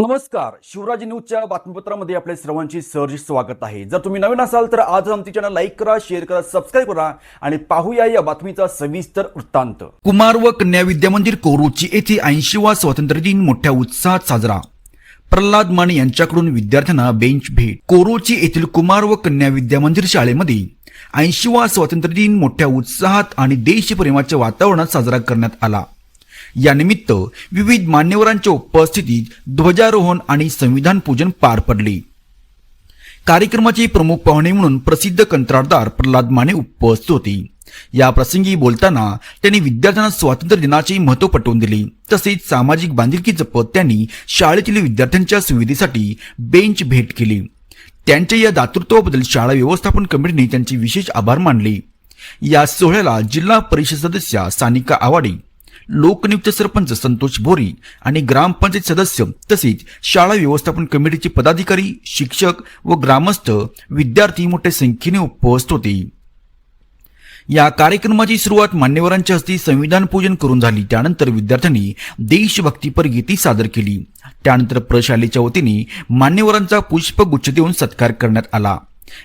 नमस्कार, शिवराज न्यूजच्या बातमीपत्रामध्ये आपल्या सर्वांचे सहर्ष स्वागत आहे। जर तुम्ही नवीन असाल तर आज आमचे चॅनल लाईक करा, शेअर करा, सबस्क्राईब करा आणि पाहूया या बातमीचा सविस्तर वृत्तांत। कुमार व कन्या विद्या मंदिर कोरोची येथे 80वा स्वातंत्र्य दिन मोठ्या उत्साहात साजरा। प्रल्हाद माने यांच्याकडून विद्यार्थ्यांना बेंच भेट। कोरोची येथील कुमार व कन्या विद्या मंदिर शाळेमध्ये 80वा स्वातंत्र्य दिन मोठ्या उत्साहात आणि देशप्रेमाच्या वातावरणात साजरा करण्यात आला। यानिमित्त विविध मान्यवरांच्या उपस्थितीत ध्वजारोहण आणि संविधान पूजन पार पडले। कार्यक्रमाचे प्रमुख पाहुणे म्हणून प्रसिद्ध कंत्राटदार प्रल्हाद माने उपस्थित होते। या प्रसंगी बोलताना त्यांनी विद्यार्थ्यांना स्वातंत्र्य दिनाचे महत्त्व पटवून दिले। तसेच सामाजिक बांधिलकी जपत त्यांनी शाळेतील विद्यार्थ्यांच्या सुविधेसाठी बेंच भेट केली। त्यांच्या या दातृत्वाबद्दल शाळा व्यवस्थापन कमिटीने त्यांचे विशेष आभार मानले। या सोहळ्याला जिल्हा परिषद सदस्य सानिका आवाडे, लोकनियुक्त सरपंच संतोष भोरी आणि ग्रामपंचायत सदस्य तसेच शाळा व्यवस्थापन कमिटीचे पदाधिकारी, शिक्षक व ग्रामस्थ विद्यार्थी मोठ्या संख्येने उपस्थित होते। या कार्यक्रमाची सुरुवात मान्यवरांच्या हस्ते संविधान पूजन करून झाली। त्यानंतर विद्यार्थ्यांनी देशभक्तीपर गीते सादर केली। त्यानंतर प्रशालेच्या वतीने मान्यवरांचा पुष्पगुच्छ देऊन सत्कार करण्यात आला।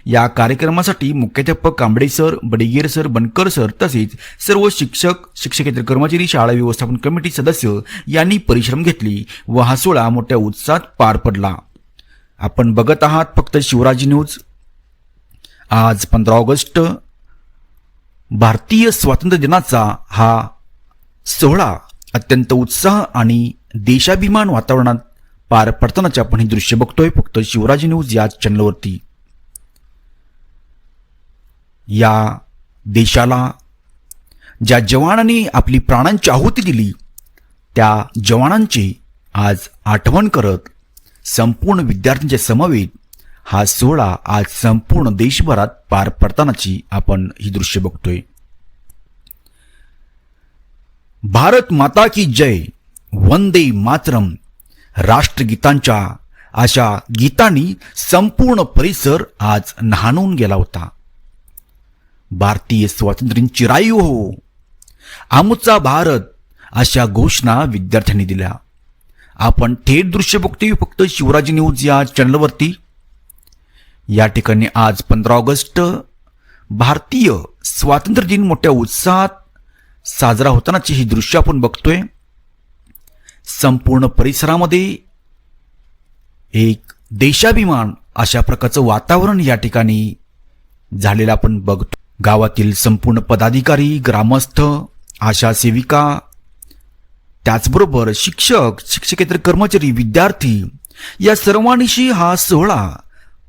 या कार्यक्रमासाठी मुख्याध्यापक कांबळे सर, बडेगेर सर, बनकर सर तसेच सर्व शिक्षक, शिक्षकेतर कर्मचारी, शाळा व्यवस्थापन कमिटी सदस्य यांनी परिश्रम घेतले व हा सोहळा मोठ्या उत्साहात पार पडला। आपण बघत आहात फक्त शिवराज न्यूज। आज 15 ऑगस्ट भारतीय स्वातंत्र्य दिनाचा हा सोहळा अत्यंत उत्साह आणि देशाभिमान वातावरणात पार पडतानाचे आपण हे दृश्य बघतोय फक्त शिवराज न्यूज या चॅनलवरती। या देशाला ज्या जवानांनी आपली प्राणांची आहुती दिली त्या जवानांची आज आठवण करत संपूर्ण विद्यार्थ्यांच्या समवेत हा सोहळा आज संपूर्ण देशभरात पार पडतानाची आपण ही दृश्य बघतोय। भारत माता की जय, वंदे मातरम राष्ट्रगीतांच्या अशा गीतांनी संपूर्ण परिसर आज न्हाणून गेला होता। भारतीय स्वातंत्र्य चिरायू हो, आमचा भारत अशा घोषणा विद्यार्थ्यांनी दिल्या। आपण थेट दृश्य बघतोय फक्त शिवराज न्यूज या चॅनलवरती। या ठिकाणी आज 15 ऑगस्ट भारतीय स्वातंत्र्य दिन मोठ्या उत्साहात साजरा होतानाची ही दृश्य आपण बघतोय। संपूर्ण परिसरामध्ये एक देशाभिमान अशा प्रकारचं वातावरण या ठिकाणी झालेलं आपण बघतो। गावातील संपूर्ण पदाधिकारी, ग्रामस्थ, आशा सेविका, त्याचबरोबर शिक्षक, शिक्षकेतर कर्मचारी, विद्यार्थी या सर्वांनीशी हा सोहळा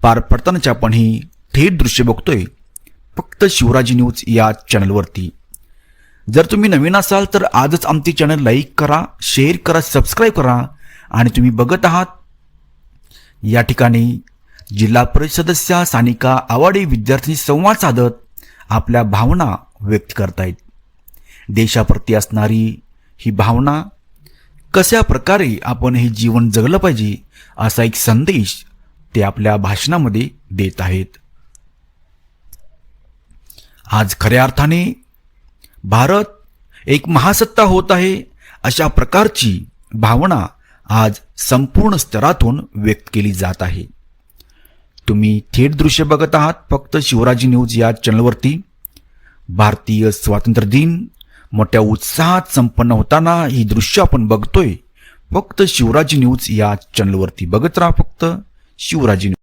पार पडतानाचे आपण ही थेट दृश्य बघतोय फक्त शिवराज न्यूज या चॅनलवरती। जर तुम्ही नवीन असाल तर आजच आमचे चॅनल लाईक करा, शेअर करा, सबस्क्राईब करा आणि तुम्ही बघत आहात या ठिकाणी जिल्हा परिषद सदस्य सानिका आवाडे विद्यार्थी संवाद साधत आपल्या भावना व्यक्त करतायत। देशाप्रती असणारी ही भावना, कशा प्रकारे आपण हे जीवन जगलं पाहिजे असा एक संदेश ते आपल्या भाषणामध्ये देत आहेत। आज खऱ्या अर्थाने भारत एक महासत्ता होत आहे अशा प्रकारची भावना आज संपूर्ण स्तरातून व्यक्त केली जात आहे। तुम्ही थेट दृश्य बघत आहात फक्त शिवराज न्यूज या चॅनलवरती। भारतीय स्वातंत्र्य दिन मोठ्या उत्साहात संपन्न होताना ही दृश्य आपण बघतोय फक्त शिवराज न्यूज या चॅनलवरती। बघत राहा फक्त शिवराज न्यूज।